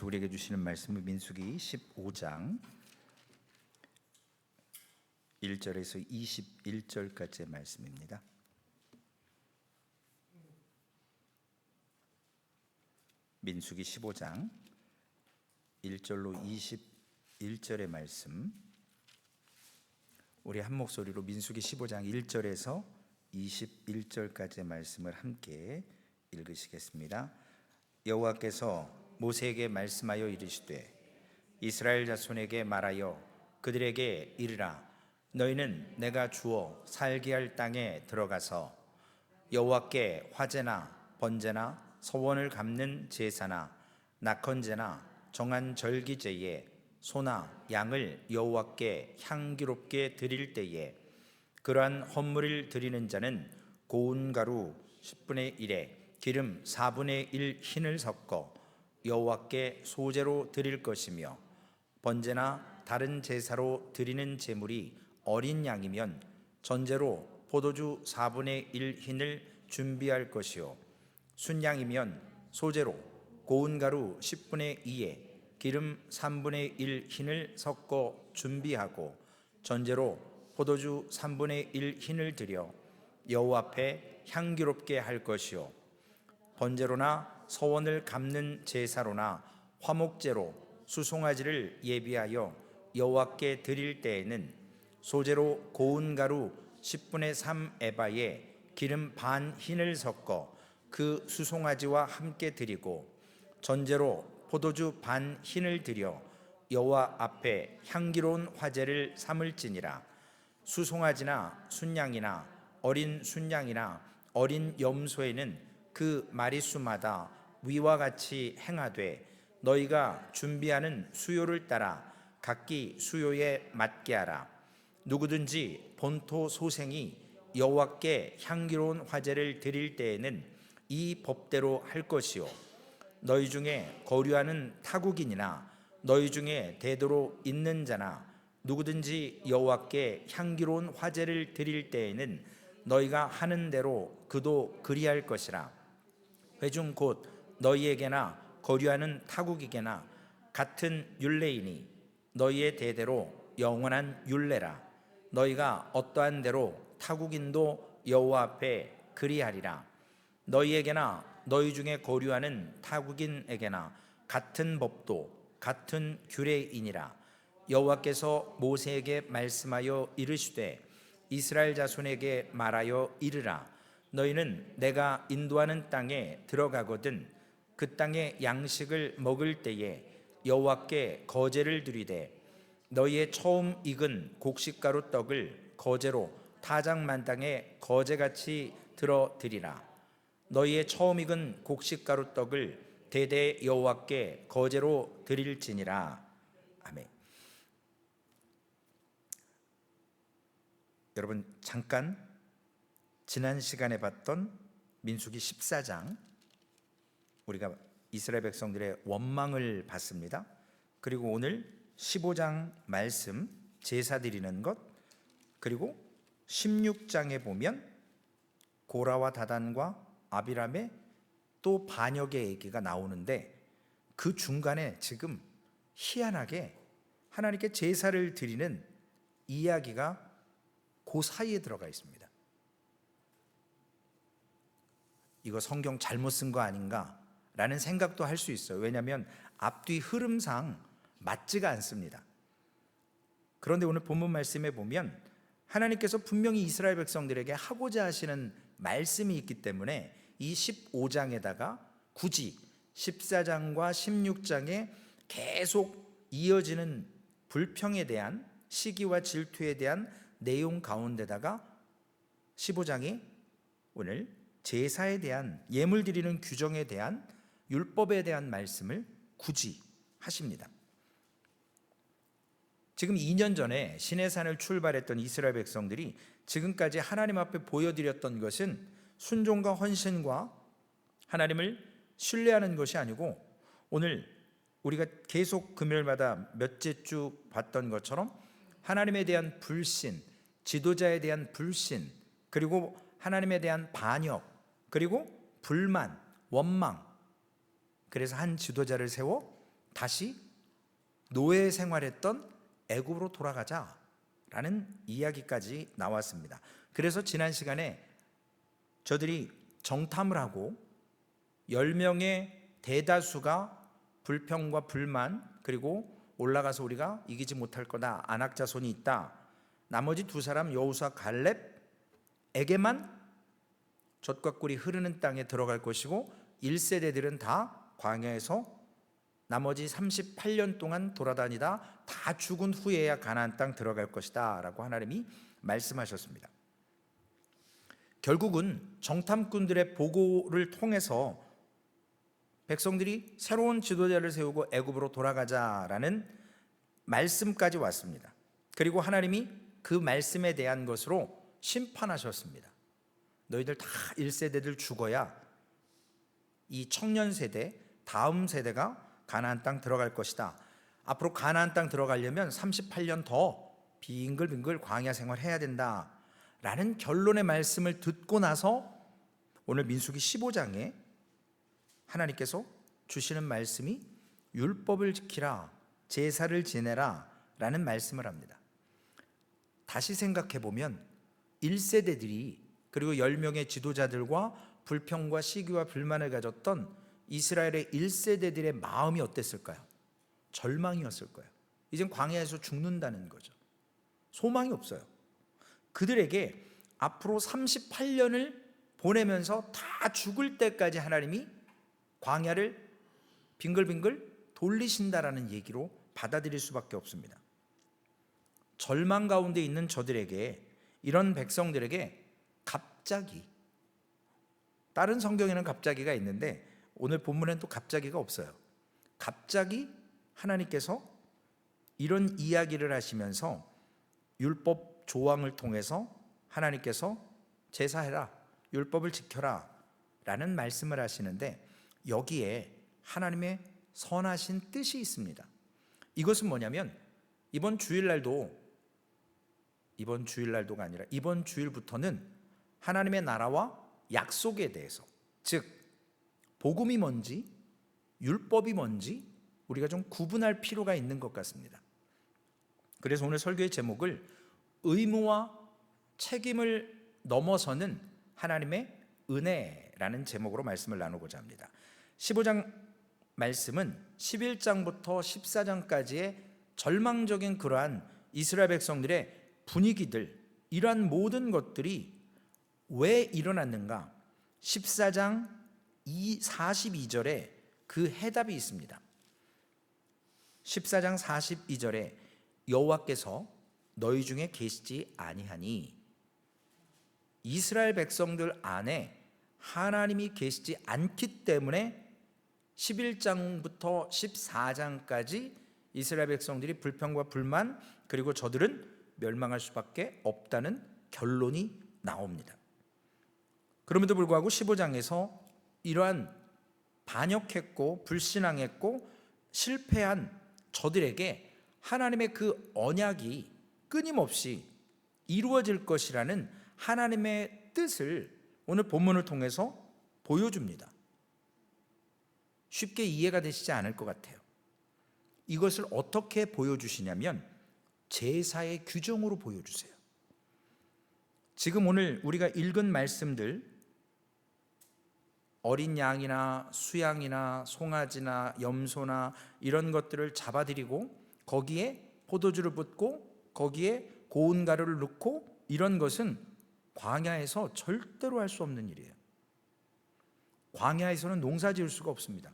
하나님께서 우리에게 주시는 말씀은 민수기 15장 1절에서 21절까지의 말씀입니다. 민수기 15장 1절로 21절의 말씀, 우리 한 목소리로 민수기 15장 1절에서 21절까지의 말씀을 함께 읽으시겠습니다. 여호와께서 모세에게 말씀하여 이르시되 이스라엘 자손에게 말하여 그들에게 이르라. 너희는 내가 주어 살게 할 땅에 들어가서 여호와께 화제나 번제나 서원을 갚는 제사나 낙헌제나 정한 절기제에 소나 양을 여호와께 향기롭게 드릴 때에 그러한 헌물을 드리는 자는 고운 가루 10분의 1에 기름 4분의 1 흰을 섞어 여호와께 소제로 드릴 것이며, 번제나 다른 제사로 드리는 제물이 어린 양이면 전제로 포도주 4분의 1 흰을 준비할 것이요, 순양이면 소제로 고운 가루 10분의 2에 기름 3분의 1 흰을 섞어 준비하고 전제로 포도주 3분의 1 흰을 드려 여호와 앞에 향기롭게 할 것이요, 번제로나 서원을 갚는 제사로나 화목제로 수송아지를 예비하여 여호와께 드릴 때에는 소제로 고운 가루 10분의 3 에바에 기름 반 흰을 섞어 그 수송아지와 함께 드리고, 전제로 포도주 반 흰을 드려 여호와 앞에 향기로운 화제를 삼을지니라. 수송아지나 순양이나 어린 순양이나 어린 염소에는 그 마리수마다 위와 같이 행하되 너희가 준비하는 수요를 따라 각기 수요에 맞게 하라. 누구든지 본토 소생이 여호와께 향기로운 화제를 드릴 때에는 이 법대로 할 것이요, 너희 중에 거류하는 타국인이나 너희 중에 대도로 있는 자나 누구든지 여호와께 향기로운 화제를 드릴 때에는 너희가 하는 대로 그도 그리할 것이라. 회중 곧 너희에게나 거류하는 타국에게나 같은 율례이니 너희의 대대로 영원한 율례라. 너희가 어떠한 대로 타국인도 여호와 앞에 그리하리라. 너희에게나 너희 중에 거류하는 타국인에게나 같은 법도 같은 규례이니라. 여호와께서 모세에게 말씀하여 이르시되 이스라엘 자손에게 말하여 이르라. 너희는 내가 인도하는 땅에 들어가거든 그 땅의 양식을 먹을 때에 여호와께 거제를 드리되 너희의 처음 익은 곡식가루 떡을 거제로 타작만땅에 거제같이 들어 드리라. 너희의 처음 익은 곡식가루 떡을 대대 여호와께 거제로 드릴지니라. 아멘. 여러분, 잠깐 지난 시간에 봤던 민수기 14장, 우리가 이스라엘 백성들의 원망을 봤습니다. 그리고 오늘 15장 말씀, 제사 드리는 것, 그리고 16장에 보면 고라와 다단과 아비람의 또 반역의 얘기가 나오는데, 그 중간에 지금 희한하게 하나님께 제사를 드리는 이야기가 그 사이에 들어가 있습니다. 이거 성경 잘못 쓴 거 아닌가 라는 생각도 할 수 있어요. 왜냐하면 앞뒤 흐름상 맞지가 않습니다. 그런데 오늘 본문 말씀에 보면 하나님께서 분명히 이스라엘 백성들에게 하고자 하시는 말씀이 있기 때문에 이 15장에다가 굳이 14장과 16장에 계속 이어지는 불평에 대한, 시기와 질투에 대한 내용 가운데다가 15장이 오늘 제사에 대한, 예물 드리는 규정에 대한, 율법에 대한 말씀을 굳이 하십니다. 지금 2년 전에 시내산을 출발했던 이스라엘 백성들이 지금까지 하나님 앞에 보여드렸던 것은 순종과 헌신과 하나님을 신뢰하는 것이 아니고, 오늘 우리가 계속 금요일마다 몇째 주 봤던 것처럼 하나님에 대한 불신, 지도자에 대한 불신, 그리고 하나님에 대한 반역, 그리고 불만, 원망. 그래서 한 지도자를 세워 다시 노예 생활했던 애굽으로 돌아가자라는 이야기까지 나왔습니다. 그래서 지난 시간에 저들이 정탐을 하고 10명의 대다수가 불평과 불만, 그리고 올라가서 우리가 이기지 못할 거다, 안악자손이 있다, 나머지 두 사람 여호수아 갈렙에게만 젖과 꿀이 흐르는 땅에 들어갈 것이고 1세대들은 다 광야에서 나머지 38년 동안 돌아다니다 다 죽은 후에야 가나안 땅 들어갈 것이다 라고 하나님이 말씀하셨습니다. 결국은 정탐꾼들의 보고를 통해서 백성들이 새로운 지도자를 세우고 애굽으로 돌아가자라는 말씀까지 왔습니다. 그리고 하나님이 그 말씀에 대한 것으로 심판하셨습니다. 너희들 다 1세대들 죽어야 이 청년 세대, 다음 세대가 가나안 땅 들어갈 것이다. 앞으로 가나안 땅 들어가려면 38년 더 빙글빙글 광야 생활해야 된다 라는 결론의 말씀을 듣고 나서 오늘 민수기 15장에 하나님께서 주시는 말씀이 율법을 지키라, 제사를 지내라 라는 말씀을 합니다. 다시 생각해 보면 1세대들이 그리고 10명의 지도자들과 불평과 시기와 불만을 가졌던 이스라엘의 1세대들의 마음이 어땠을까요? 절망이었을 거예요. 이젠 광야에서 죽는다는 거죠. 소망이 없어요. 그들에게 앞으로 38년을 보내면서 다 죽을 때까지 하나님이 광야를 빙글빙글 돌리신다라는 얘기로 받아들일 수밖에 없습니다. 절망 가운데 있는 저들에게, 이런 백성들에게 갑자기, 다른 성경에는 갑자기가 있는데 오늘 본문에는 또 갑자기가 없어요. 갑자기 하나님께서 이런 이야기를 하시면서 율법 조항을 통해서 하나님께서 제사해라, 율법을 지켜라 라는 말씀을 하시는데 여기에 하나님의 선하신 뜻이 있습니다. 이것은 뭐냐면 이번 주일날도가 아니라 이번 주일부터는 하나님의 나라와 약속에 대해서, 즉 복음이 뭔지 율법이 뭔지 우리가 좀 구분할 필요가 있는 것 같습니다. 그래서 오늘 설교의 제목을 의무와 책임을 넘어서는 하나님의 은혜라는 제목으로 말씀을 나누고자 합니다. 15장 말씀은 11장부터 14장까지의 절망적인 그러한 이스라엘 백성들의 분위기들, 이러한 모든 것들이 왜 일어났는가? 14장 42절에 그 해답이 있습니다. 14장 42절에 여호와께서 너희 중에 계시지 아니하니, 이스라엘 백성들 안에 하나님이 계시지 않기 때문에 11장부터 14장까지 이스라엘 백성들이 불평과 불만, 그리고 저들은 멸망할 수밖에 없다는 결론이 나옵니다. 그럼에도 불구하고 15장에서 이러한 반역했고 불신앙했고 실패한 저들에게 하나님의 그 언약이 끊임없이 이루어질 것이라는 하나님의 뜻을 오늘 본문을 통해서 보여줍니다. 쉽게 이해가 되시지 않을 것 같아요. 이것을 어떻게 보여주시냐면 제사의 규정으로 보여주세요. 지금 오늘 우리가 읽은 말씀들, 어린 양이나 수양이나 송아지나 염소나 이런 것들을 잡아들이고 거기에 포도주를 붓고 거기에 고운 가루를 넣고, 이런 것은 광야에서 절대로 할 수 없는 일이에요. 광야에서는 농사 지을 수가 없습니다.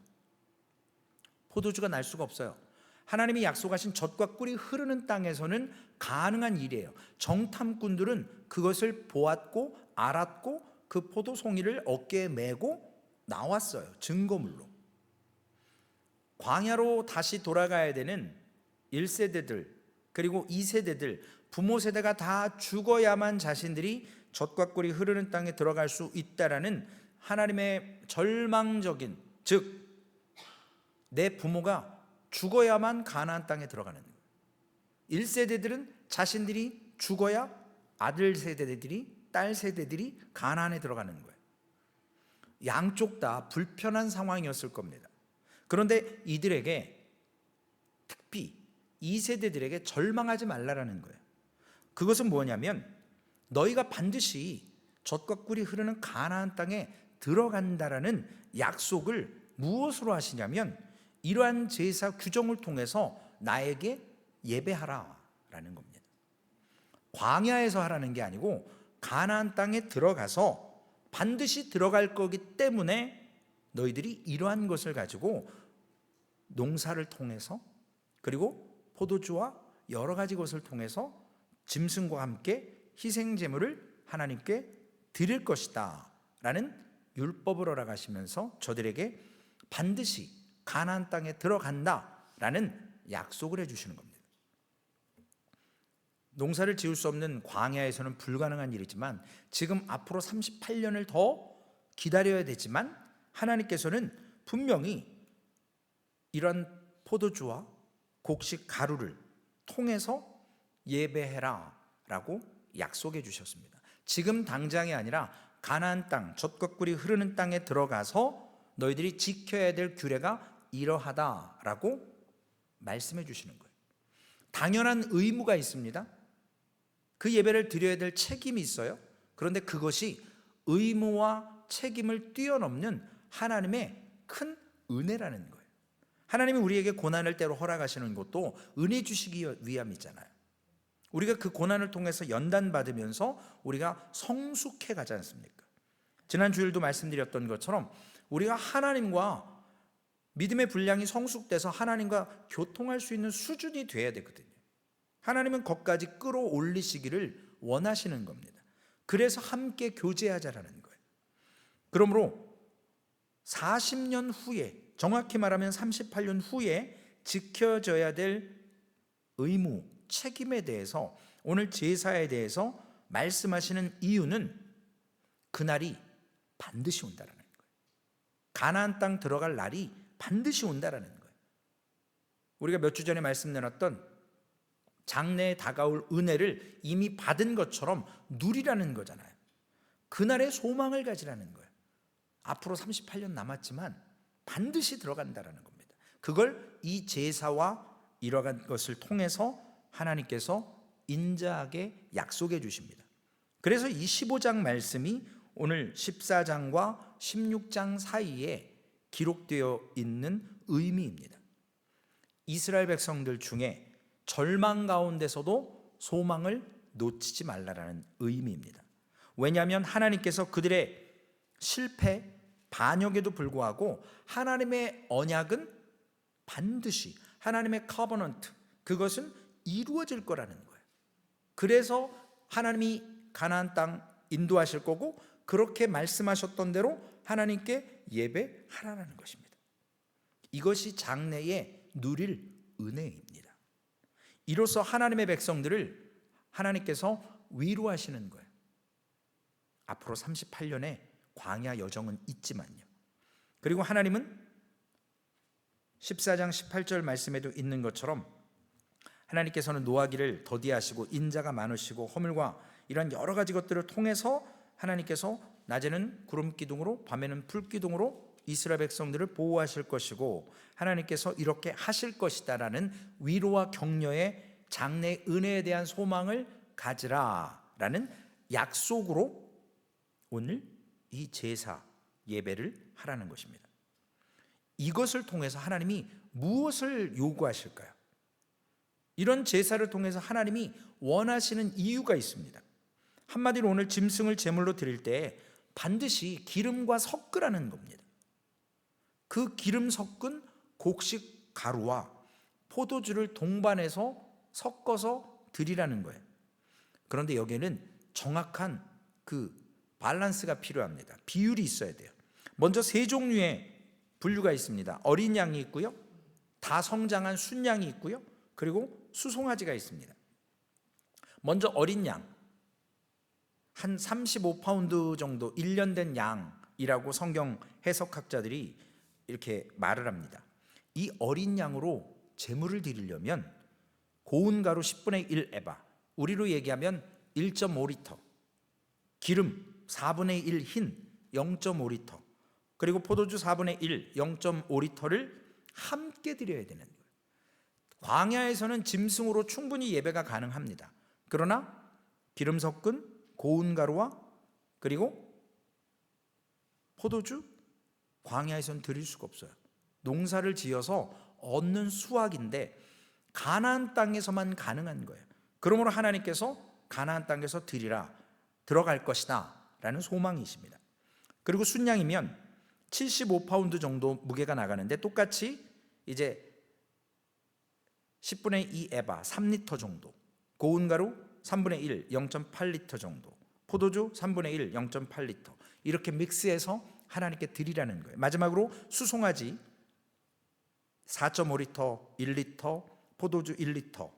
포도주가 날 수가 없어요. 하나님이 약속하신 젖과 꿀이 흐르는 땅에서는 가능한 일이에요. 정탐꾼들은 그것을 보았고 알았고 그 포도송이를 어깨에 메고 나왔어요. 증거물로. 광야로 다시 돌아가야 되는 1세대들 그리고 2세대들, 부모 세대가 다 죽어야만 자신들이 젖과 꿀이 흐르는 땅에 들어갈 수 있다라는 하나님의 절망적인, 즉 내 부모가 죽어야만 가나안 땅에 들어가는 거예요. 1세대들은 자신들이 죽어야 아들 세대들이, 딸 세대들이 가나안에 들어가는 거예요. 양쪽 다 불편한 상황이었을 겁니다. 그런데 이들에게 랍비 이 세대들에게 절망하지 말라라는 거예요. 그것은 뭐냐면 너희가 반드시 젖과 꿀이 흐르는 가나안 땅에 들어간다라는 약속을 무엇으로 하시냐면 이러한 제사 규정을 통해서 나에게 예배하라라는 겁니다. 광야에서 하라는 게 아니고 가나안 땅에 들어가서 반드시 들어갈 거기 때문에 너희들이 이러한 것을 가지고 농사를 통해서 그리고 포도주와 여러 가지 것을 통해서 짐승과 함께 희생 제물을 하나님께 드릴 것이다 라는 율법을 허락하시면서 저들에게 반드시 가나안 땅에 들어간다 라는 약속을 해주시는 겁니다. 농사를 지을 수 없는 광야에서는 불가능한 일이지만 지금 앞으로 38년을 더 기다려야 되지만 하나님께서는 분명히 이런 포도주와 곡식 가루를 통해서 예배해라 라고 약속해 주셨습니다. 지금 당장이 아니라 가나안 땅, 젖과 꿀이 흐르는 땅에 들어가서 너희들이 지켜야 될 규례가 이러하다라고 말씀해 주시는 거예요. 당연한 의무가 있습니다. 그 예배를 드려야 될 책임이 있어요. 그런데 그것이 의무와 책임을 뛰어넘는 하나님의 큰 은혜라는 거예요. 하나님이 우리에게 고난을 때로 허락하시는 것도 은혜 주시기 위함이잖아요. 우리가 그 고난을 통해서 연단받으면서 우리가 성숙해 가지 않습니까? 지난 주일도 말씀드렸던 것처럼 우리가 하나님과 믿음의 분량이 성숙돼서 하나님과 교통할 수 있는 수준이 돼야 되거든요. 하나님은 거기까지 끌어올리시기를 원하시는 겁니다. 그래서 함께 교제하자라는 거예요. 그러므로 40년 후에, 정확히 말하면 38년 후에 지켜져야 될 의무, 책임에 대해서 오늘 제사에 대해서 말씀하시는 이유는 그날이 반드시 온다라는 거예요. 가나안 땅 들어갈 날이 반드시 온다라는 거예요. 우리가 몇 주 전에 말씀 나눴던 장래에 다가올 은혜를 이미 받은 것처럼 누리라는 거잖아요. 그날의 소망을 가지라는 거예요. 앞으로 38년 남았지만 반드시 들어간다라는 겁니다. 그걸 이 제사와 이러한 것을 통해서 하나님께서 인자하게 약속해 주십니다. 그래서 이 15장 말씀이 오늘 14장과 16장 사이에 기록되어 있는 의미입니다. 이스라엘 백성들 중에 절망 가운데서도 소망을 놓치지 말라라는 의미입니다. 왜냐하면 하나님께서 그들의 실패, 반역에도 불구하고 하나님의 언약은 반드시, 하나님의 커버넌트, 그것은 이루어질 거라는 거예요. 그래서 하나님이 가나안 땅 인도하실 거고 그렇게 말씀하셨던 대로 하나님께 예배하라는 것입니다. 이것이 장래에 누릴 은혜입니다. 이로써 하나님의 백성들을 하나님께서 위로하시는 거예요. 앞으로 38년의 광야 여정은 있지만요. 그리고 하나님은 14장 18절 말씀에도 있는 것처럼 하나님께서는 노하기를 더디하시고 인자가 많으시고 허물과 이런 여러 가지 것들을 통해서 하나님께서 낮에는 구름 기둥으로 밤에는 불 기둥으로 이스라엘 백성들을 보호하실 것이고 하나님께서 이렇게 하실 것이다라는 위로와 격려의 장래 은혜에 대한 소망을 가지라라는 약속으로 오늘 이 제사 예배를 하라는 것입니다. 이것을 통해서 하나님이 무엇을 요구하실까요? 이런 제사를 통해서 하나님이 원하시는 이유가 있습니다. 한마디로 오늘 짐승을 제물로 드릴 때 반드시 기름과 섞으라는 겁니다. 그 기름 섞은 곡식 가루와 포도주를 동반해서 섞어서 드리라는 거예요. 그런데 여기에는 정확한 그 밸런스가 필요합니다. 비율이 있어야 돼요. 먼저 세 종류의 분류가 있습니다. 어린 양이 있고요, 다 성장한 순양이 있고요, 그리고 수송아지가 있습니다. 먼저 어린 양, 한 35파운드 정도 1년 된 양이라고 성경 해석학자들이 이렇게 말을 합니다. 이 어린 양으로 제물을 드리려면 고운 가루 10분의 1 에바, 우리로 얘기하면 1.5리터, 기름 4분의 1 흰 0.5리터, 그리고 포도주 4분의 1 0.5리터를 함께 드려야 되는 거예요. 광야에서는 짐승으로 충분히 예배가 가능합니다. 그러나 기름 섞은 고운 가루와 그리고 포도주, 광야에서는 드릴 수가 없어요. 농사를 지어서 얻는 수확인데 가나안 땅에서만 가능한 거예요. 그러므로 하나님께서 가나안 땅에서 드리라, 들어갈 것이다 라는 소망이십니다. 그리고 순양이면 75파운드 정도 무게가 나가는데 똑같이 이제 10분의 2 에바 3리터 정도, 고운 가루 3분의 1 0.8리터 정도, 포도주 3분의 1 0.8리터 이렇게 믹스해서 하나님께 드리라는 거예요. 마지막으로 수송아지 4.5리터, 1리터, 포도주 1리터.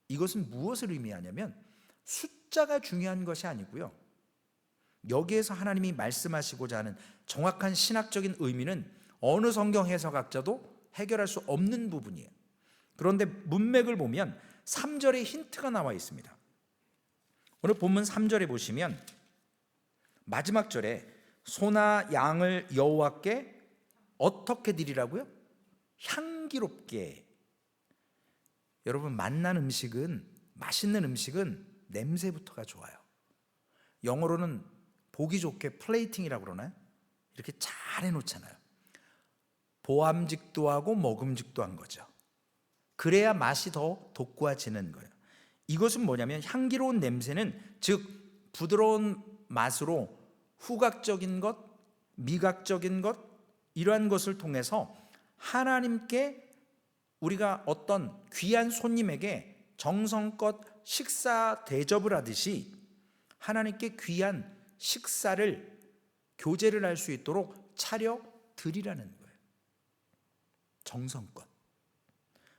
이것은 무엇을 의미하냐면 숫자가 중요한 것이 아니고요, 여기에서 하나님이 말씀하시고자 하는 정확한 신학적인 의미는 어느 성경 해석학자도 해결할 수 없는 부분이에요. 그런데 문맥을 보면 3절에 힌트가 나와 있습니다. 오늘 본문 3절에 보시면 마지막 절에 소나 양을 여호와께 어떻게 드리라고요? 향기롭게. 여러분, 맛난 음식은, 맛있는 음식은 냄새부터가 좋아요. 영어로는 보기 좋게 플레이팅이라고 그러나요? 이렇게 잘 해놓잖아요. 보암직도 하고 먹음직도 한 거죠. 그래야 맛이 더 돋구어지는 거예요. 이것은 뭐냐면 향기로운 냄새는 즉 부드러운 맛으로 후각적인 것, 미각적인 것, 이러한 것을 통해서 하나님께 우리가 어떤 귀한 손님에게 정성껏 식사 대접을 하듯이 하나님께 귀한 식사를, 교제를 할 수 있도록 차려 드리라는 거예요. 정성껏.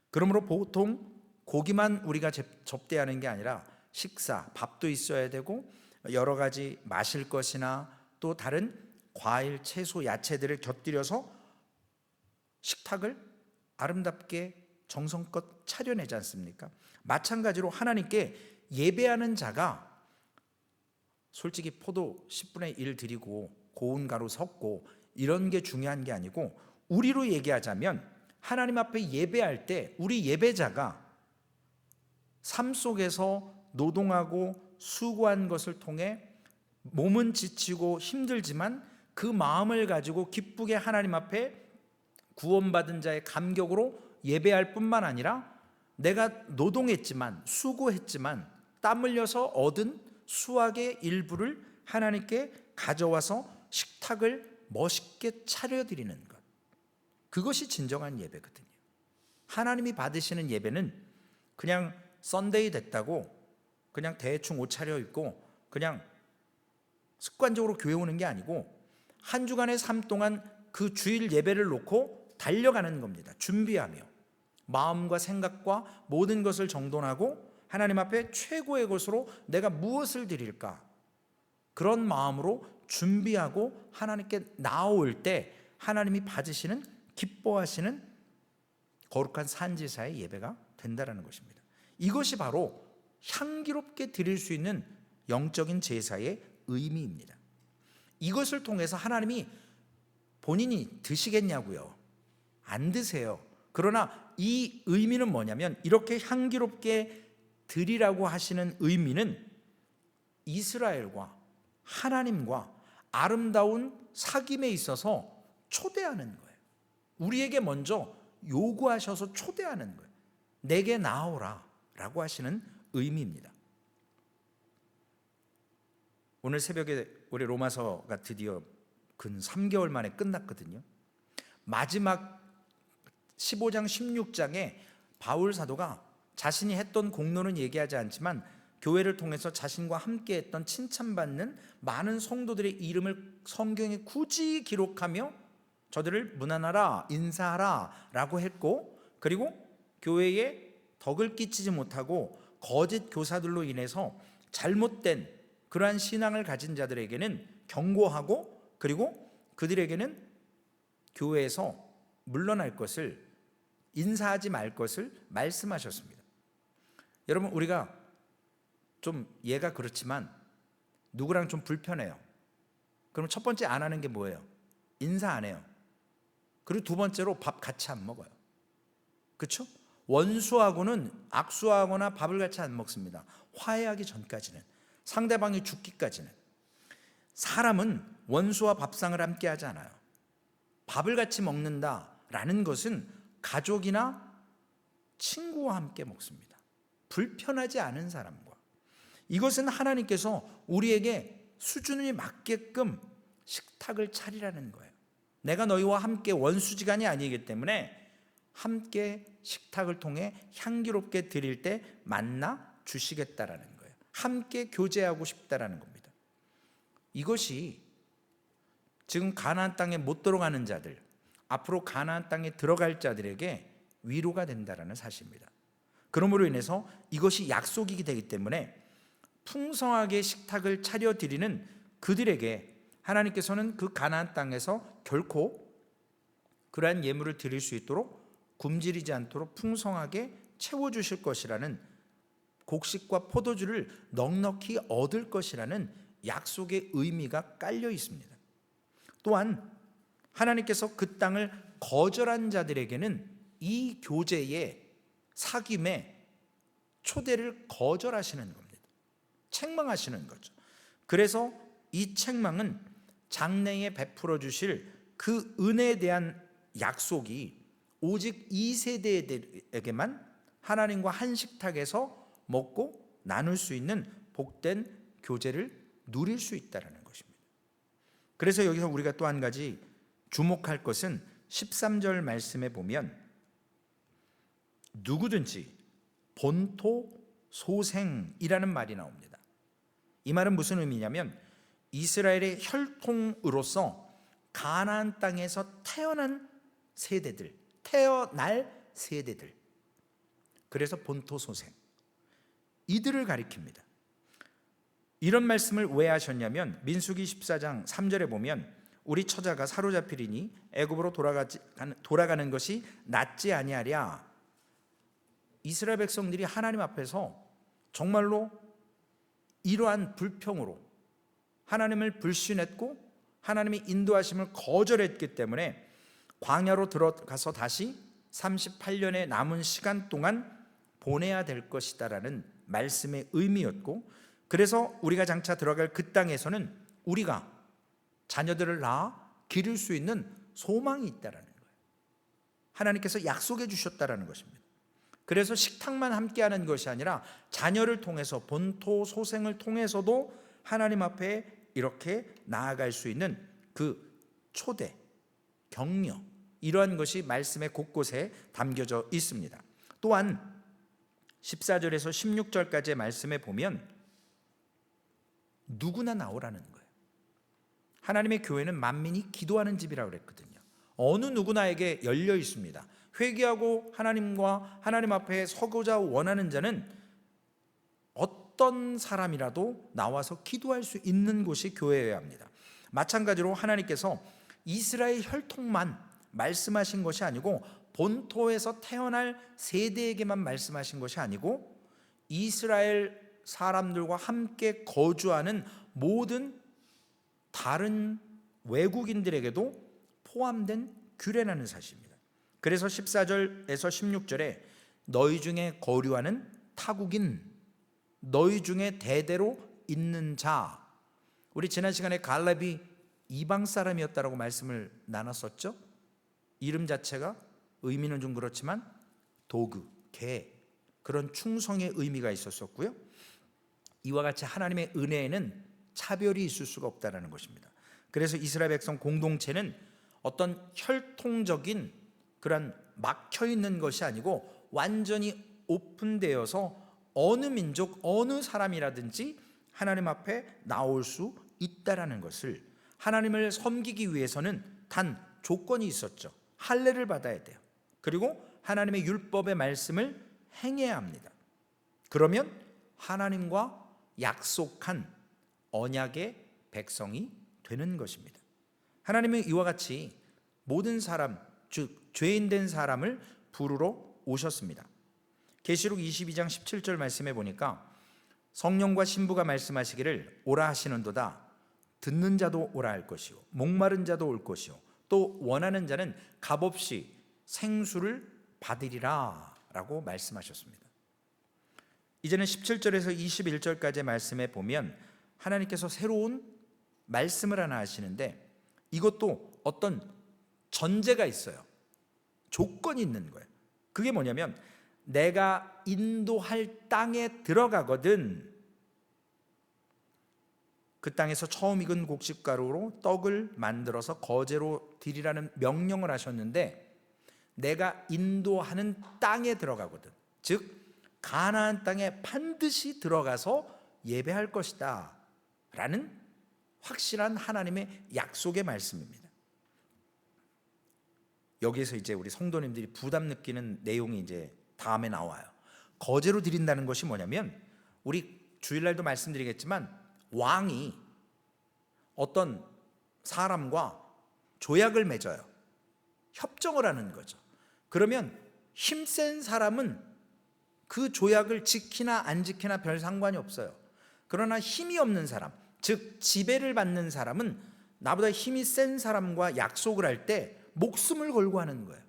그러므로 보통 고기만 우리가 접대하는 게 아니라 식사, 밥도 있어야 되고 여러 가지 마실 것이나 또 다른 과일, 채소, 야채들을 곁들여서 식탁을 아름답게 정성껏 차려내지 않습니까? 마찬가지로 하나님께 예배하는 자가 솔직히 포도 10분의 1 드리고 고운 가루 섞고 이런 게 중요한 게 아니고, 우리로 얘기하자면 하나님 앞에 예배할 때 우리 예배자가 삶 속에서 노동하고 수고한 것을 통해 몸은 지치고 힘들지만 그 마음을 가지고 기쁘게 하나님 앞에 구원받은 자의 감격으로 예배할 뿐만 아니라 내가 노동했지만, 수고했지만 땀 흘려서 얻은 수확의 일부를 하나님께 가져와서 식탁을 멋있게 차려드리는 것, 그것이 진정한 예배거든요. 하나님이 받으시는 예배는 그냥 썬데이 됐다고 그냥 대충 옷 차려입고 그냥 습관적으로 교회 오는 게 아니고 한 주간의 삶 동안 그 주일 예배를 놓고 달려가는 겁니다. 준비하며 마음과 생각과 모든 것을 정돈하고 하나님 앞에 최고의 것으로 내가 무엇을 드릴까, 그런 마음으로 준비하고 하나님께 나올 때 하나님이 받으시는, 기뻐하시는 거룩한 산지사의 예배가 된다는 것입니다. 이것이 바로 향기롭게 드릴 수 있는 영적인 제사의 의미입니다. 이것을 통해서 하나님이 본인이 드시겠냐고요? 안 드세요. 그러나 이 의미는 뭐냐면, 이렇게 향기롭게 드리라고 하시는 의미는 이스라엘과 하나님과 아름다운 사귐에 있어서 초대하는 거예요. 우리에게 먼저 요구하셔서 초대하는 거예요. 내게 나오라 라고 하시는 의미입니다. 오늘 새벽에 우리 로마서가 드디어 근 3개월 만에 끝났거든요. 마지막 15장 16장에 바울 사도가 자신이 했던 공로는 얘기하지 않지만 교회를 통해서 자신과 함께 했던 칭찬받는 많은 성도들의 이름을 성경에 굳이 기록하며 저들을 문안하라, 인사하라 라고 했고, 그리고 교회에 덕을 끼치지 못하고 거짓 교사들로 인해서 잘못된 그러한 신앙을 가진 자들에게는 경고하고, 그리고 그들에게는 교회에서 물러날 것을, 인사하지 말 것을 말씀하셨습니다. 여러분, 우리가 좀 얘가 그렇지만 누구랑 좀 불편해요. 그럼 첫 번째 안 하는 게 뭐예요? 인사 안 해요. 그리고 두 번째로 밥 같이 안 먹어요. 그렇죠? 원수하고는 악수하거나 밥을 같이 안 먹습니다. 화해하기 전까지는, 상대방이 죽기까지는. 사람은 원수와 밥상을 함께 하지 않아요. 밥을 같이 먹는다라는 것은 가족이나 친구와 함께 먹습니다. 불편하지 않은 사람과. 이것은 하나님께서 우리에게 수준이 맞게끔 식탁을 차리라는 거예요. 내가 너희와 함께 원수지간이 아니기 때문에 함께 식탁을 통해 향기롭게 드릴 때 만나 주시겠다라는 거예요. 함께 교제하고 싶다라는 겁니다. 이것이 지금 가나안 땅에 못 들어가는 자들, 앞으로 가나안 땅에 들어갈 자들에게 위로가 된다라는 사실입니다. 그러므로 인해서 이것이 약속이 되기 때문에 풍성하게 식탁을 차려드리는 그들에게 하나님께서는 그 가나안 땅에서 결코 그러한 예물을 드릴 수 있도록 굶주리지 않도록 풍성하게 채워주실 것이라는, 곡식과 포도주를 넉넉히 얻을 것이라는 약속의 의미가 깔려 있습니다. 또한 하나님께서 그 땅을 거절한 자들에게는 이 교제의 사귐의 초대를 거절하시는 겁니다. 책망하시는 거죠. 그래서 이 책망은 장래에 베풀어 주실 그 은혜에 대한 약속이 오직 이 세대에게만 하나님과 한 식탁에서 먹고 나눌 수 있는 복된 교제를 누릴 수 있다는 것입니다. 그래서 여기서 우리가 또 한 가지 주목할 것은 13절 말씀에 보면 누구든지 본토 소생이라는 말이 나옵니다. 이 말은 무슨 의미냐면 이스라엘의 혈통으로서 가나안 땅에서 태어난 세대들, 태어날 세대들, 그래서 본토 소생, 이들을 가리킵니다. 이런 말씀을 왜 하셨냐면 민수기 14장 3절에 보면 우리 처자가 사로잡히리니 애굽으로 돌아가는 것이 낫지 아니하랴. 이스라엘 백성들이 하나님 앞에서 정말로 이러한 불평으로 하나님을 불신했고 하나님의 인도하심을 거절했기 때문에 광야로 들어가서 다시 38년의 남은 시간 동안 보내야 될 것이다라는 말씀의 의미였고, 그래서 우리가 장차 들어갈 그 땅에서는 우리가 자녀들을 낳아 기를 수 있는 소망이 있다라는 거예요. 하나님께서 약속해 주셨다라는 것입니다. 그래서 식탁만 함께하는 것이 아니라 자녀를 통해서 본토 소생을 통해서도 하나님 앞에 이렇게 나아갈 수 있는 그 초대, 격려, 이러한 것이 말씀의 곳곳에 담겨져 있습니다. 또한 14절에서 16절까지의 말씀에 보면 누구나 나오라는 거예요. 하나님의 교회는 만민이 기도하는 집이라고 그랬거든요. 어느 누구나에게 열려 있습니다. 회개하고 하나님과 하나님 앞에 서고자 원하는 자는 어떤 사람이라도 나와서 기도할 수 있는 곳이 교회여야 합니다. 마찬가지로 하나님께서 이스라엘 혈통만 말씀하신 것이 아니고 본토에서 태어날 세대에게만 말씀하신 것이 아니고 이스라엘 사람들과 함께 거주하는 모든 다른 외국인들에게도 포함된 규례라는 사실입니다. 그래서 14절에서 16절에 너희 중에 거류하는 타국인, 너희 중에 대대로 있는 자, 우리 지난 시간에 갈렙이 이방 사람이었다라고 말씀을 나눴었죠. 이름 자체가 의미는 좀 그렇지만 도구, 개, 그런 충성의 의미가 있었었고요. 이와 같이 하나님의 은혜에는 차별이 있을 수가 없다는 것입니다. 그래서 이스라엘 백성 공동체는 어떤 혈통적인 그런 막혀있는 것이 아니고 완전히 오픈되어서 어느 민족, 어느 사람이라든지 하나님 앞에 나올 수 있다라는 것을, 하나님을 섬기기 위해서는 단 조건이 있었죠. 할례를 받아야 돼요. 그리고 하나님의 율법의 말씀을 행해야 합니다. 그러면 하나님과 약속한 언약의 백성이 되는 것입니다. 하나님은 이와 같이 모든 사람, 즉 죄인된 사람을 부르러 오셨습니다. 계시록 22장 17절 말씀해 보니까 성령과 신부가 말씀하시기를 오라 하시는도다. 듣는 자도 오라 할 것이요 목마른 자도 올 것이요 또 원하는 자는 값없이 생수를 받으리라 라고 말씀하셨습니다. 이제는 17절에서 21절까지의 말씀에 보면 하나님께서 새로운 말씀을 하나 하시는데, 이것도 어떤 전제가 있어요. 조건이 있는 거예요. 그게 뭐냐면, 내가 인도할 땅에 들어가거든 그 땅에서 처음 익은 곡식가루로 떡을 만들어서 거제로 드리라는 명령을 하셨는데, 내가 인도하는 땅에 들어가거든, 즉 가나안 땅에 반드시 들어가서 예배할 것이다 라는 확실한 하나님의 약속의 말씀입니다. 여기에서 이제 우리 성도님들이 부담 느끼는 내용이 이제 다음에 나와요. 거제로 드린다는 것이 뭐냐면, 우리 주일날도 말씀드리겠지만 왕이 어떤 사람과 조약을 맺어요. 협정을 하는 거죠. 그러면 힘센 사람은 그 조약을 지키나 안 지키나 별 상관이 없어요. 그러나 힘이 없는 사람, 즉 지배를 받는 사람은 나보다 힘이 센 사람과 약속을 할 때 목숨을 걸고 하는 거예요.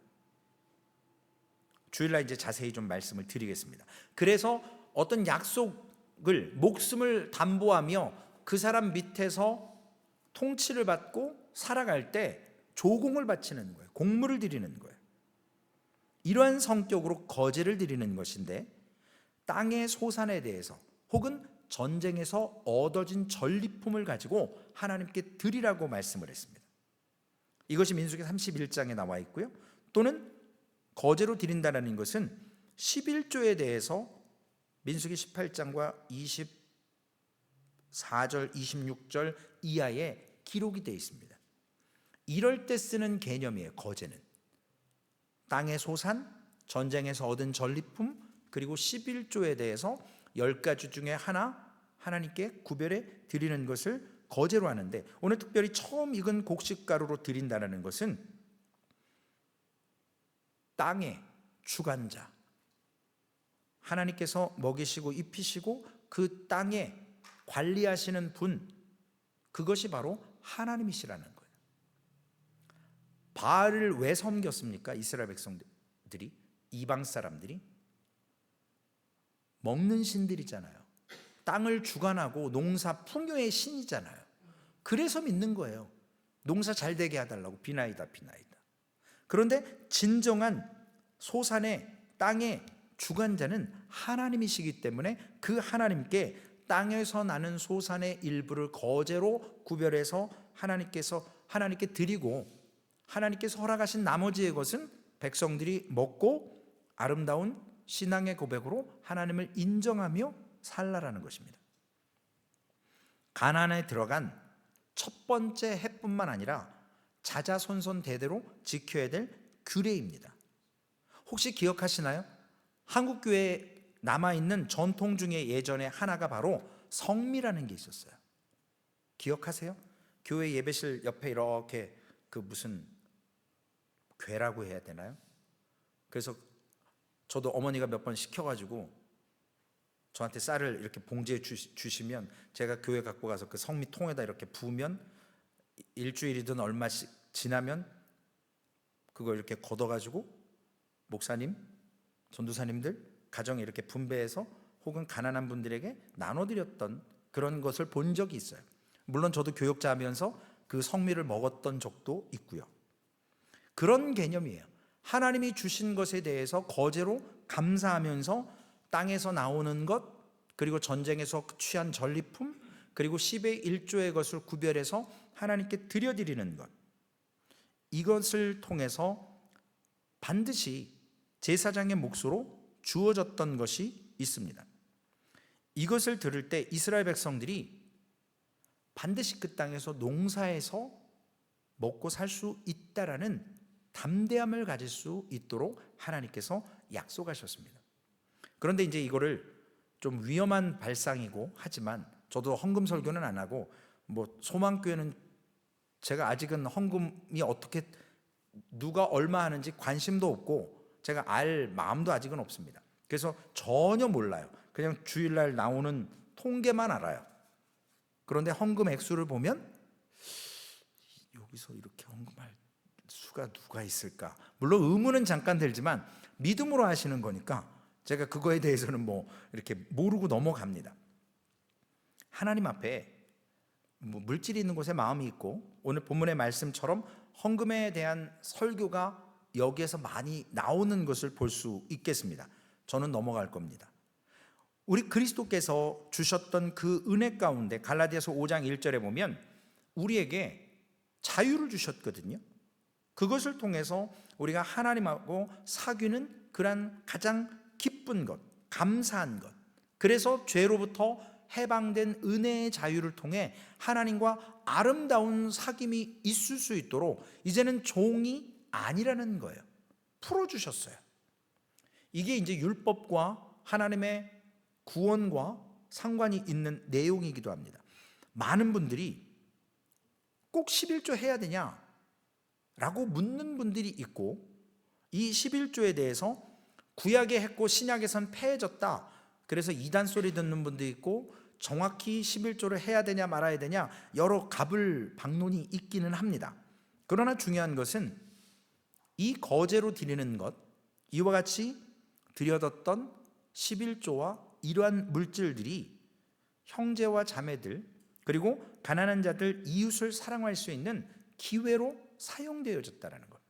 주일날 이제 자세히 좀 말씀을 드리겠습니다. 그래서 어떤 약속을, 목숨을 담보하며 그 사람 밑에서 통치를 받고 살아갈 때 조공을 바치는 거예요. 공물을 드리는 거예요. 이러한 성격으로 거제를 드리는 것인데, 땅의 소산에 대해서 혹은 전쟁에서 얻어진 전리품을 가지고 하나님께 드리라고 말씀을 했습니다. 이것이 민수기 31장에 나와 있고요. 또는 거제로 드린다는 것은 11조에 대해서 민수기 18장과 24절, 26절 이하에 기록이 되어 있습니다. 이럴 때 쓰는 개념이에요. 거제는 땅의 소산, 전쟁에서 얻은 전리품, 그리고 11조에 대해서 10가지 중에 하나 하나님께 구별해 드리는 것을 거제로 하는데, 오늘 특별히 처음 익은 곡식가루로 드린다는 것은 땅의 주관자, 하나님께서 먹이시고 입히시고 그 땅에 관리하시는 분, 그것이 바로 하나님이시라는 거예요. 바알을 왜 섬겼습니까? 이스라엘 백성들이, 이방 사람들이 먹는 신들이잖아요. 땅을 주관하고 농사 풍요의 신이잖아요. 그래서 믿는 거예요. 농사 잘 되게 해달라고, 비나이다 비나이다. 그런데 진정한 소산의 땅의 주관자는 하나님이시기 때문에 그 하나님께 땅에서 나는 소산의 일부를 거제로 구별해서 하나님께 드리고, 하나님께서 허락하신 나머지의 것은 백성들이 먹고 아름다운 신앙의 고백으로 하나님을 인정하며 살라라는 것입니다. 가나안에 들어간 첫 번째 해뿐만 아니라 자자손손 대대로 지켜야 될 규례입니다. 혹시 기억하시나요? 한국 교회에 남아있는 전통 중에 예전에 하나가 바로 성미라는 게 있었어요. 기억하세요? 교회 예배실 옆에 이렇게 그 무슨 괴라고 해야 되나요? 그래서 저도 어머니가 몇 번 시켜가지고 저한테 쌀을 이렇게 봉지에 주시면 제가 교회 갖고 가서 그 성미 통에다 이렇게 부으면 일주일이든 얼마씩 지나면 그걸 이렇게 걷어가지고 목사님, 전도사님들 가정에 이렇게 분배해서 혹은 가난한 분들에게 나눠드렸던 그런 것을 본 적이 있어요. 물론 저도 교역자 하면서 그 성미를 먹었던 적도 있고요. 그런 개념이에요. 하나님이 주신 것에 대해서 거제로 감사하면서 땅에서 나오는 것, 그리고 전쟁에서 취한 전리품, 그리고 10의 1조의 것을 구별해서 하나님께 드려드리는 것, 이것을 통해서 반드시 제사장의 몫으로 주어졌던 것이 있습니다. 이것을 들을 때 이스라엘 백성들이 반드시 그 땅에서 농사해서 먹고 살 수 있다라는 담대함을 가질 수 있도록 하나님께서 약속하셨습니다. 그런데 이제 이거를 좀 위험한 발상이고 하지만 저도 헌금 설교는 안 하고, 소망교회는 제가 아직은 헌금이 어떻게 누가 얼마 하는지 관심도 없고 제가 알 마음도 아직은 없습니다. 그래서 전혀 몰라요. 그냥 주일날 나오는 통계만 알아요. 그런데 헌금 액수를 보면 여기서 이렇게 헌금할 수가 누가 있을까? 물론 의문은 잠깐 들지만 믿음으로 하시는 거니까 제가 그거에 대해서는 뭐 이렇게 모르고 넘어갑니다. 하나님 앞에 물질이 있는 곳에 마음이 있고, 오늘 본문의 말씀처럼 헌금에 대한 설교가 여기에서 많이 나오는 것을 볼 수 있겠습니다. 저는 넘어갈 겁니다. 우리 그리스도께서 주셨던 그 은혜 가운데 갈라디아서 5장 1절에 보면 우리에게 자유를 주셨거든요. 그것을 통해서 우리가 하나님하고 사귀는 그런 가장 기쁜 것, 감사한 것, 그래서 죄로부터 해방된 은혜의 자유를 통해 하나님과 아름다운 사귐이 있을 수 있도록 이제는 종이 아니라는 거예요. 풀어주셨어요. 이게 이제 율법과 하나님의 구원과 상관이 있는 내용이기도 합니다. 많은 분들이 꼭 11조 해야 되냐? 라고 묻는 분들이 있고, 이 11조에 대해서 구약에 했고 신약에선 폐해졌다, 그래서 이단 소리 듣는 분도 있고, 정확히 11조를 해야 되냐 말아야 되냐 여러 가불방론이 있기는 합니다. 그러나 중요한 것은 이 거제로 드리는 것, 이와 같이 드려졌던 11조와 이러한 물질들이 형제와 자매들, 그리고 가난한 자들, 이웃을 사랑할 수 있는 기회로 사용되어졌다는 겁니다.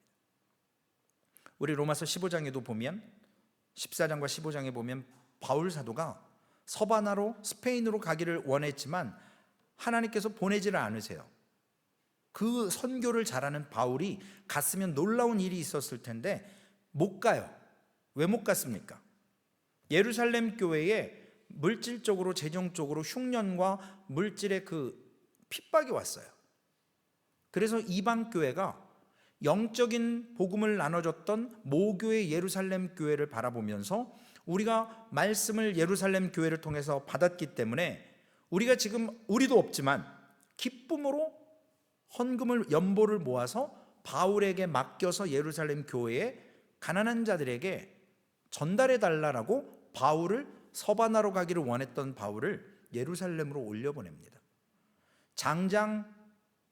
우리 로마서 15장에도 보면, 14장과 15장에 보면 바울 사도가 서바나로 스페인으로 가기를 원했지만 하나님께서 보내지를 않으세요. 그 선교를 잘하는 바울이 갔으면 놀라운 일이 있었을 텐데 못 가요. 왜 못 갔습니까? 예루살렘 교회에 물질적으로, 재정적으로 흉년과 물질의 그 핍박이 왔어요. 그래서 이방 교회가 영적인 복음을 나눠줬던 모교의 예루살렘 교회를 바라보면서 우리가 말씀을 예루살렘 교회를 통해서 받았기 때문에 우리가 지금 우리도 없지만 기쁨으로 헌금을, 연보를 모아서 바울에게 맡겨서 예루살렘 교회에 가난한 자들에게 전달해 달라고 바울을, 서바나로 가기를 원했던 바울을 예루살렘으로 올려보냅니다. 장장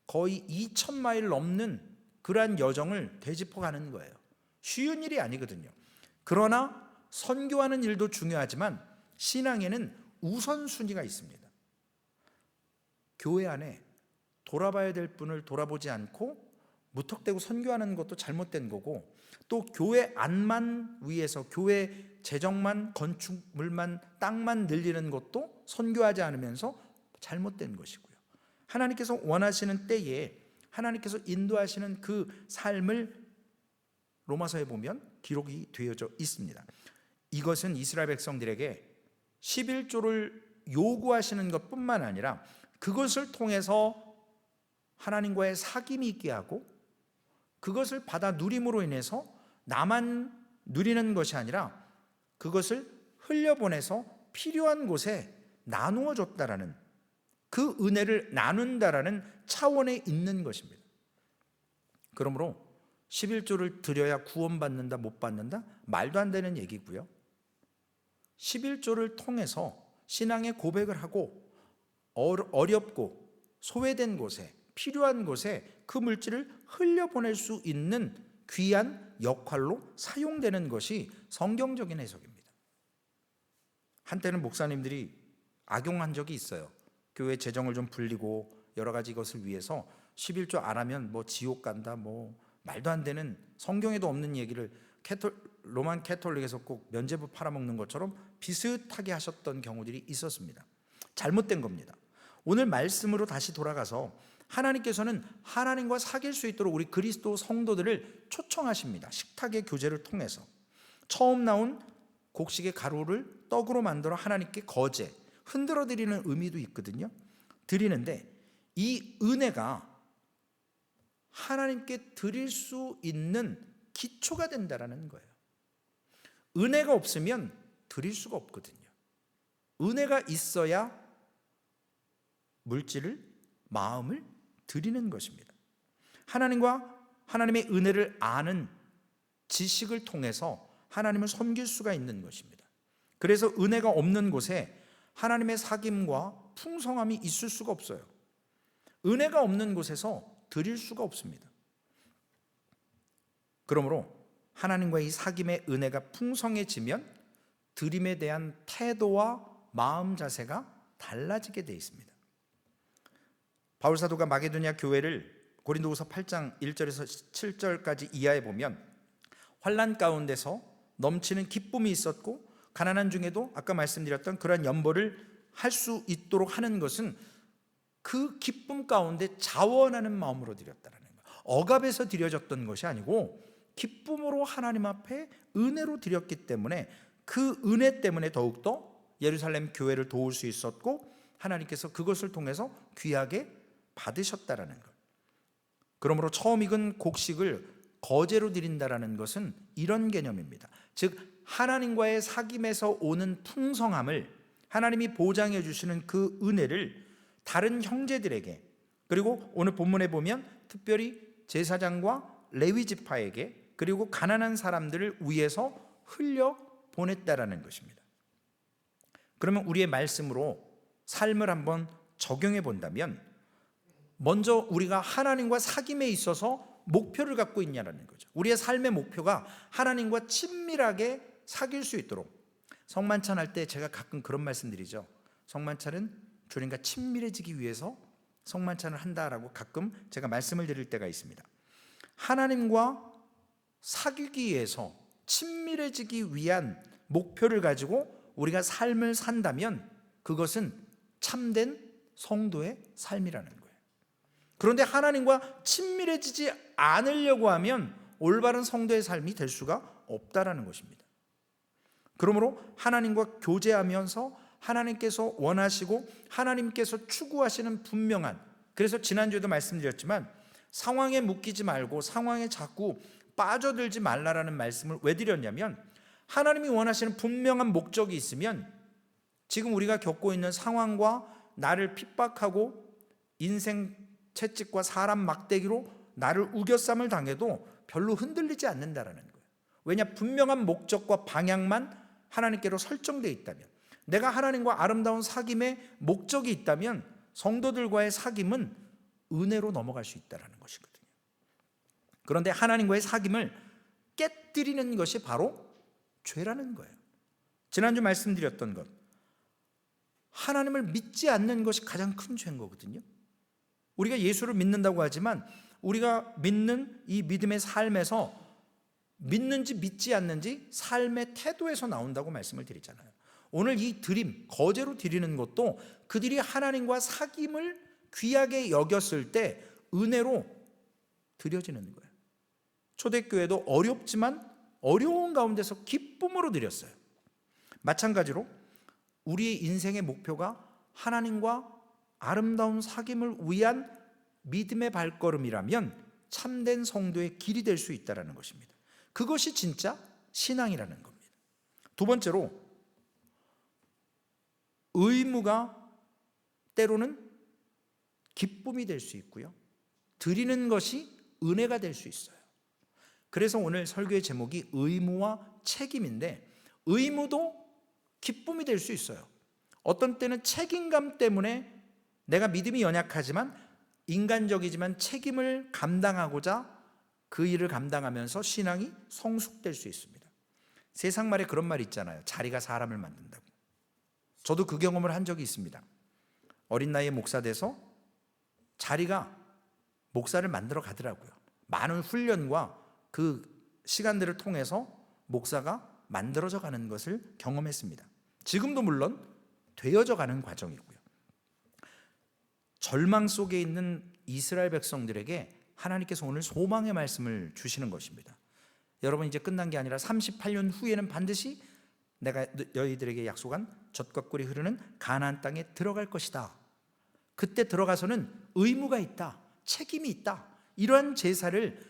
거의 2,000마일 넘는 그러한 여정을 되짚어 가는 거예요. 쉬운 일이 아니거든요. 그러나 선교하는 일도 중요하지만 신앙에는 우선순위가 있습니다. 교회 안에 돌아봐야 될 분을 돌아보지 않고 무턱대고 선교하는 것도 잘못된 거고, 또 교회 안만 위해서 교회 재정만, 건축물만, 땅만 늘리는 것도 선교하지 않으면서 잘못된 것이고요. 하나님께서 원하시는 때에 하나님께서 인도하시는 그 삶을 로마서에 보면 기록이 되어져 있습니다. 이것은 이스라엘 백성들에게 11조를 요구하시는 것뿐만 아니라 그것을 통해서 하나님과의 사귐이 있게 하고, 그것을 받아 누림으로 인해서 나만 누리는 것이 아니라 그것을 흘려보내서 필요한 곳에 나누어 줬다라는, 그 은혜를 나눈다라는 차원에 있는 것입니다. 그러므로 11조를 드려야 구원받는다, 못 받는다? 말도 안 되는 얘기고요. 11조를 통해서 신앙의 고백을 하고 어렵고 소외된 곳에, 필요한 곳에 그 물질을 흘려보낼 수 있는 귀한 역할로 사용되는 것이 성경적인 해석입니다. 한때는 목사님들이 악용한 적이 있어요. 교회 재정을 좀 불리고 여러 가지 것을 위해서 11조 안 하면 뭐 지옥 간다, 뭐 말도 안 되는, 성경에도 없는 얘기를 로만 캐톨릭에서 꼭 면죄부 팔아먹는 것처럼 비슷하게 하셨던 경우들이 있었습니다. 잘못된 겁니다. 오늘 말씀으로 다시 돌아가서 하나님께서는 하나님과 사귈 수 있도록 우리 그리스도 성도들을 초청하십니다. 식탁의 교제를 통해서 처음 나온 곡식의 가루를 떡으로 만들어 하나님께 거제, 흔들어 드리는 의미도 있거든요. 드리는데 이 은혜가 하나님께 드릴 수 있는 기초가 된다라는 거예요. 은혜가 없으면 드릴 수가 없거든요. 은혜가 있어야 물질을, 마음을 드리는 것입니다. 하나님과 하나님의 은혜를 아는 지식을 통해서 하나님을 섬길 수가 있는 것입니다. 그래서 은혜가 없는 곳에 하나님의 사귐과 풍성함이 있을 수가 없어요. 은혜가 없는 곳에서 드릴 수가 없습니다. 그러므로 하나님과의 사귐의 은혜가 풍성해지면 드림에 대한 태도와 마음 자세가 달라지게 되어 있습니다. 바울 사도가 마게도냐 교회를 고린도후서 8장 1절에서 7절까지 이하에 보면 환난 가운데서 넘치는 기쁨이 있었고 가난한 중에도 아까 말씀드렸던 그러한 연보를 할 수 있도록 하는 것은 그 기쁨 가운데 자원하는 마음으로 드렸다는 거예요. 억압에서 드려졌던 것이 아니고 기쁨으로 하나님 앞에 은혜로 드렸기 때문에 그 은혜 때문에 더욱더 예루살렘 교회를 도울 수 있었고 하나님께서 그것을 통해서 귀하게 받으셨다라는 것. 그러므로 처음 익은 곡식을 거제로 드린다라는 것은 이런 개념입니다. 즉 하나님과의 사귐에서 오는 풍성함을 하나님이 보장해 주시는 그 은혜를 다른 형제들에게, 그리고 오늘 본문에 보면 특별히 제사장과 레위 지파에게, 그리고 가난한 사람들을 위해서 흘려 보냈다라는 것입니다. 그러면 우리의 말씀으로 삶을 한번 적용해 본다면 먼저 우리가 하나님과 사귐에 있어서 목표를 갖고 있냐라는 거죠. 우리의 삶의 목표가 하나님과 친밀하게 사귈 수 있도록. 성만찬 할 때 제가 가끔 그런 말씀 드리죠. 성만찬은 주님과 친밀해지기 위해서 성만찬을 한다라고 가끔 제가 말씀을 드릴 때가 있습니다. 하나님과 사귀기 위해서 친밀해지기 위한 목표를 가지고 우리가 삶을 산다면 그것은 참된 성도의 삶이라는 거예요. 그런데 하나님과 친밀해지지 않으려고 하면 올바른 성도의 삶이 될 수가 없다라는 것입니다. 그러므로 하나님과 교제하면서 하나님께서 원하시고 하나님께서 추구하시는 분명한, 그래서 지난주에도 말씀드렸지만 상황에 묶이지 말고 상황에 자꾸 빠져들지 말라라는 말씀을 왜 드렸냐면 하나님이 원하시는 분명한 목적이 있으면 지금 우리가 겪고 있는 상황과 나를 핍박하고 인생 채찍과 사람 막대기로 나를 우겨쌈을 당해도 별로 흔들리지 않는다라는 거예요. 왜냐? 분명한 목적과 방향만 하나님께로 설정되어 있다면, 내가 하나님과 아름다운 사귐의 목적이 있다면 성도들과의 사귐은 은혜로 넘어갈 수 있다는 것이거든요. 그런데 하나님과의 사귐을 깨뜨리는 것이 바로 죄라는 거예요. 지난주 말씀드렸던 것, 하나님을 믿지 않는 것이 가장 큰 죄인 거거든요. 우리가 예수를 믿는다고 하지만 우리가 믿는 이 믿음의 삶에서 믿는지 믿지 않는지 삶의 태도에서 나온다고 말씀을 드리잖아요. 오늘 이 드림, 거제로 드리는 것도 그들이 하나님과 사귐을 귀하게 여겼을 때 은혜로 드려지는 거예요. 초대교회도 어렵지만 어려운 가운데서 기쁨으로 드렸어요. 마찬가지로 우리의 인생의 목표가 하나님과 아름다운 사귐을 위한 믿음의 발걸음이라면 참된 성도의 길이 될 수 있다는 것입니다. 그것이 진짜 신앙이라는 겁니다. 두 번째로, 의무가 때로는 기쁨이 될 수 있고요, 드리는 것이 은혜가 될 수 있어요. 그래서 오늘 설교의 제목이 의무와 책임인데, 의무도 기쁨이 될 수 있어요. 어떤 때는 책임감 때문에 내가 믿음이 연약하지만 인간적이지만 책임을 감당하고자 그 일을 감당하면서 신앙이 성숙될 수 있습니다. 세상 말에 그런 말이 있잖아요. 자리가 사람을 만든다고. 저도 그 경험을 한 적이 있습니다. 어린 나이에 목사 돼서 자리가 목사를 만들어 가더라고요. 많은 훈련과 그 시간들을 통해서 목사가 만들어져 가는 것을 경험했습니다. 지금도 물론 되어져 가는 과정이고요. 절망 속에 있는 이스라엘 백성들에게 하나님께서 오늘 소망의 말씀을 주시는 것입니다. 여러분, 이제 끝난 게 아니라 38년 후에는 반드시 내가 너희들에게 약속한 젖과 꿀이 흐르는 가나안 땅에 들어갈 것이다. 그때 들어가서는 의무가 있다, 책임이 있다. 이러한 제사를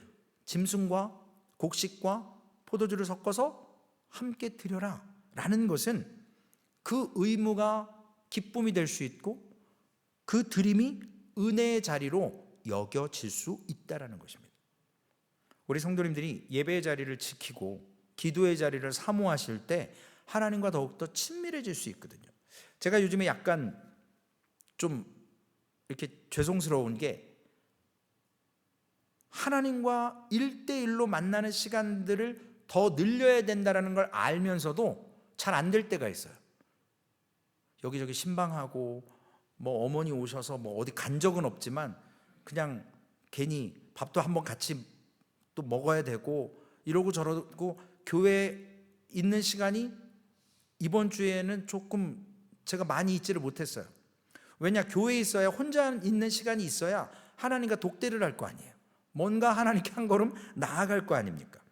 짐승과 곡식과 포도주를 섞어서 함께 드려라 라는 것은 그 의무가 기쁨이 될 수 있고 그 드림이 은혜의 자리로 여겨질 수 있다는 것입니다. 우리 성도님들이 예배의 자리를 지키고 기도의 자리를 사모하실 때 하나님과 더욱더 친밀해질 수 있거든요. 제가 요즘에 약간 좀 이렇게 죄송스러운 게, 하나님과 1대1로 만나는 시간들을 더 늘려야 된다는 걸 알면서도 잘 안 될 때가 있어요. 여기저기 신방하고 뭐 어머니 오셔서 뭐 어디 간 적은 없지만 그냥 괜히 밥도 한번 같이 또 먹어야 되고 이러고 저러고 교회에 있는 시간이 이번 주에는 조금 제가 많이 있지를 못했어요. 왜냐? 교회에 있어야, 혼자 있는 시간이 있어야 하나님과 독대를 할 거 아니에요. 뭔가 하나님께 한 걸음 나아갈 거 아닙니까?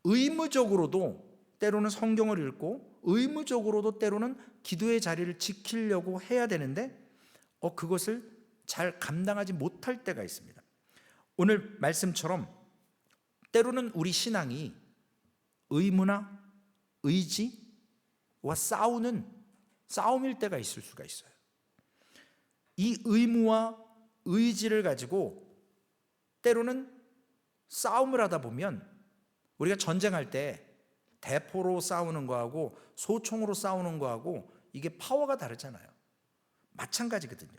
의무적으로도 때로는 성경을 읽고 의무적으로도 때로는 기도의 자리를 지키려고 해야 되는데 그것을 잘 감당하지 못할 때가 있습니다. 오늘 말씀처럼 때로는 우리 신앙이 의무나 의지와 싸움일 때가 있을 수가 있어요. 이 의무와 의지를 가지고 때로는 싸움을 하다 보면, 우리가 전쟁할 때 대포로 싸우는 거하고 소총으로 싸우는 거하고 이게 파워가 다르잖아요. 마찬가지거든요.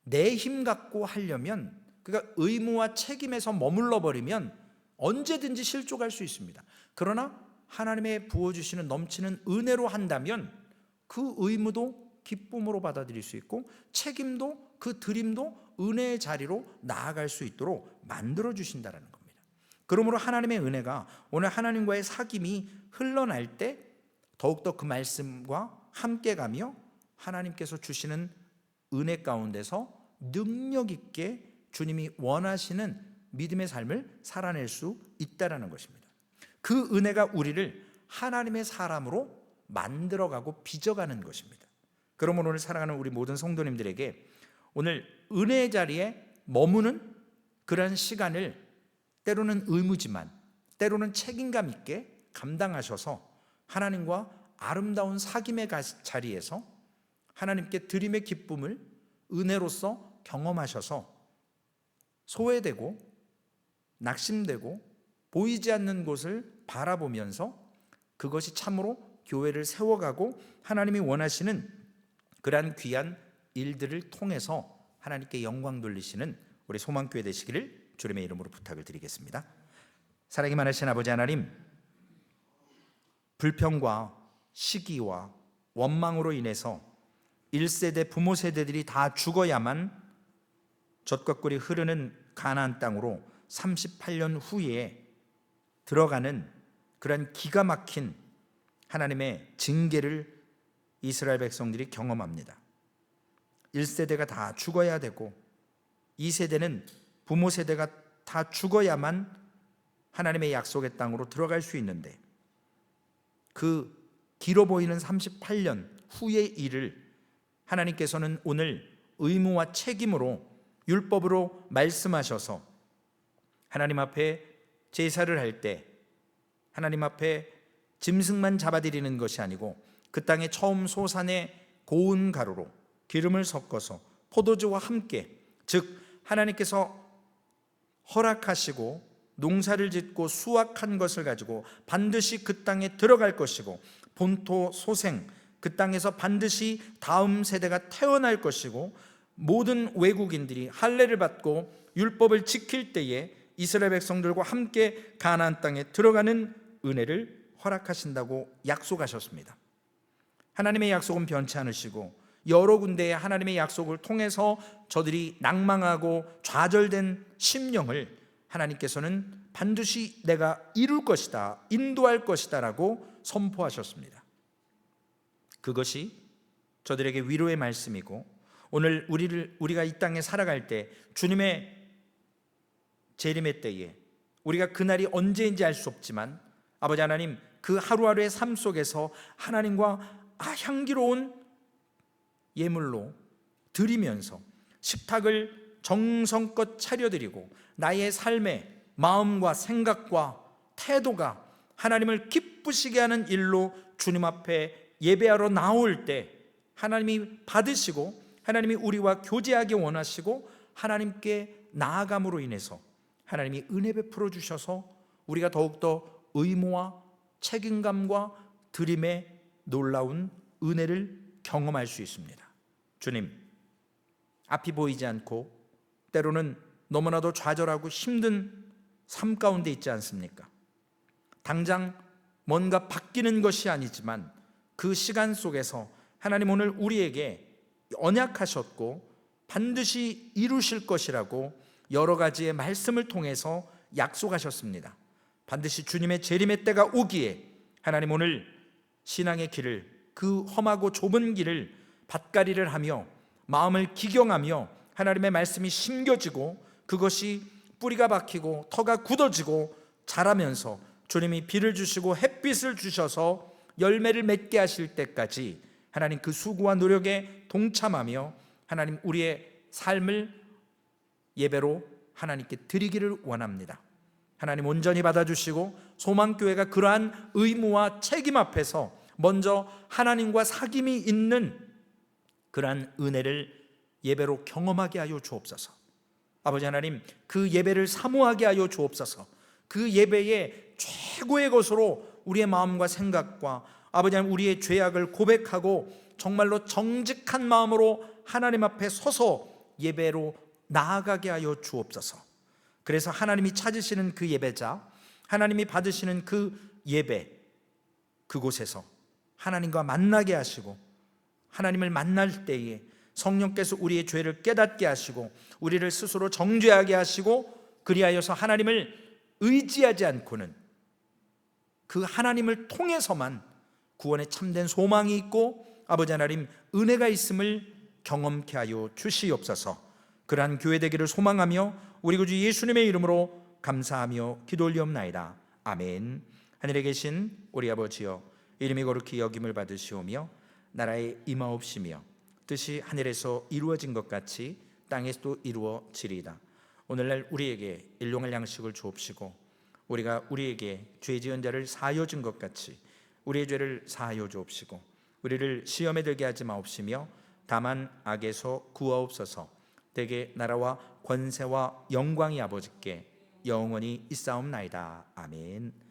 내 힘 갖고 하려면, 그러니까 의무와 책임에서 머물러 버리면 언제든지 실족할 수 있습니다. 그러나 하나님의 부어주시는 넘치는 은혜로 한다면 그 의무도 기쁨으로 받아들일 수 있고 책임도, 그 드림도 은혜의 자리로 나아갈 수 있도록 만들어 주신다는 겁니다. 그러므로 하나님의 은혜가 오늘 하나님과의 사귐이 흘러날 때 더욱더 그 말씀과 함께 가며 하나님께서 주시는 은혜 가운데서 능력 있게 주님이 원하시는 믿음의 삶을 살아낼 수 있다는 것입니다. 그 은혜가 우리를 하나님의 사람으로 만들어가고 빚어가는 것입니다. 그러므로 오늘 사랑하는 우리 모든 성도님들에게 오늘 은혜의 자리에 머무는 그런 시간을 때로는 의무지만 때로는 책임감 있게 감당하셔서 하나님과 아름다운 사귐의 자리에서 하나님께 드림의 기쁨을 은혜로서 경험하셔서 소외되고 낙심되고 보이지 않는 곳을 바라보면서 그것이 참으로 교회를 세워가고 하나님이 원하시는 그러한 귀한 일들을 통해서 하나님께 영광 돌리시는 우리 소망교회 되시기를 주님의 이름으로 부탁을 드리겠습니다. 사랑이 많으신 아버지 하나님, 불평과 시기와 원망으로 인해서 1세대 부모 세대들이 다 죽어야만 젖과 꿀이 흐르는 가나안 땅으로 38년 후에 들어가는 그런 기가 막힌 하나님의 징계를 이스라엘 백성들이 경험합니다. 1세대가 다 죽어야 되고 2세대는 부모 세대가 다 죽어야만 하나님의 약속의 땅으로 들어갈 수 있는데 그 길어 보이는 38년 후의 일을 하나님께서는 오늘 의무와 책임으로 율법으로 말씀하셔서 하나님 앞에 제사를 할 때 하나님 앞에 짐승만 잡아드리는 것이 아니고 그 땅에 처음 솟아내 고운 가루로 기름을 섞어서 포도주와 함께, 즉 하나님께서 허락하시고 농사를 짓고 수확한 것을 가지고 반드시 그 땅에 들어갈 것이고 본토 소생, 그 땅에서 반드시 다음 세대가 태어날 것이고 모든 외국인들이 할례를 받고 율법을 지킬 때에 이스라엘 백성들과 함께 가나안 땅에 들어가는 은혜를 허락하신다고 약속하셨습니다. 하나님의 약속은 변치 않으시고 여러 군데의 하나님의 약속을 통해서 저들이 낭망하고 좌절된 심령을 하나님께서는 반드시 내가 이룰 것이다, 인도할 것이다 라고 선포하셨습니다. 그것이 저들에게 위로의 말씀이고 오늘 우리가 이 땅에 살아갈 때 주님의 재림의 때에 우리가 그날이 언제인지 알 수 없지만 아버지 하나님, 그 하루하루의 삶 속에서 하나님과 향기로운 예물로 드리면서 식탁을 정성껏 차려드리고 나의 삶의 마음과 생각과 태도가 하나님을 기쁘시게 하는 일로 주님 앞에 예배하러 나올 때 하나님이 받으시고 하나님이 우리와 교제하기 원하시고 하나님께 나아감으로 인해서 하나님이 은혜 베풀어 주셔서 우리가 더욱더 의무와 책임감과 드림의 놀라운 은혜를 경험할 수 있습니다. 주님, 앞이 보이지 않고 때로는 너무나도 좌절하고 힘든 삶 가운데 있지 않습니까? 당장 뭔가 바뀌는 것이 아니지만 그 시간 속에서 하나님 오늘 우리에게 언약하셨고 반드시 이루실 것이라고 여러 가지의 말씀을 통해서 약속하셨습니다. 반드시 주님의 재림의 때가 오기에 하나님 오늘 신앙의 길을, 그 험하고 좁은 길을 밭가리를 하며 마음을 기경하며 하나님의 말씀이 심겨지고 그것이 뿌리가 박히고 터가 굳어지고 자라면서 주님이 비를 주시고 햇빛을 주셔서 열매를 맺게 하실 때까지 하나님 그 수고와 노력에 동참하며 하나님 우리의 삶을 예배로 하나님께 드리기를 원합니다. 하나님 온전히 받아주시고 소망교회가 그러한 의무와 책임 앞에서 먼저 하나님과 사귐이 있는 그러한 은혜를 예배로 경험하게 하여 주옵소서. 아버지 하나님, 그 예배를 사모하게 하여 주옵소서. 그 예배의 최고의 것으로 우리의 마음과 생각과 아버지 하나님 우리의 죄악을 고백하고 정말로 정직한 마음으로 하나님 앞에 서서 예배로 나아가게 하여 주옵소서. 그래서 하나님이 찾으시는 그 예배자, 하나님이 받으시는 그 예배, 그곳에서 하나님과 만나게 하시고 하나님을 만날 때에 성령께서 우리의 죄를 깨닫게 하시고 우리를 스스로 정죄하게 하시고 그리하여서 하나님을 의지하지 않고는 그 하나님을 통해서만 구원에 참된 소망이 있고 아버지 하나님 은혜가 있음을 경험케 하여 주시옵소서. 그러한 교회 되기를 소망하며 우리 구주 예수님의 이름으로 감사하며 기도 올리옵나이다. 아멘. 하늘에 계신 우리 아버지여, 이름이 거룩히 여김을 받으시오며 나라에 임하옵시며 뜻이 하늘에서 이루어진 것 같이 땅에서도 이루어지리이다. 오늘날 우리에게 일용할 양식을 주옵시고 우리가 우리에게 죄 지은 자를 사하여 준 것 같이 우리의 죄를 사하여 주옵시고 우리를 시험에 들게 하지 마옵시며 다만 악에서 구하옵소서. 대개 나라와 권세와 영광이 아버지께 영원히 있사옵나이다. 아멘.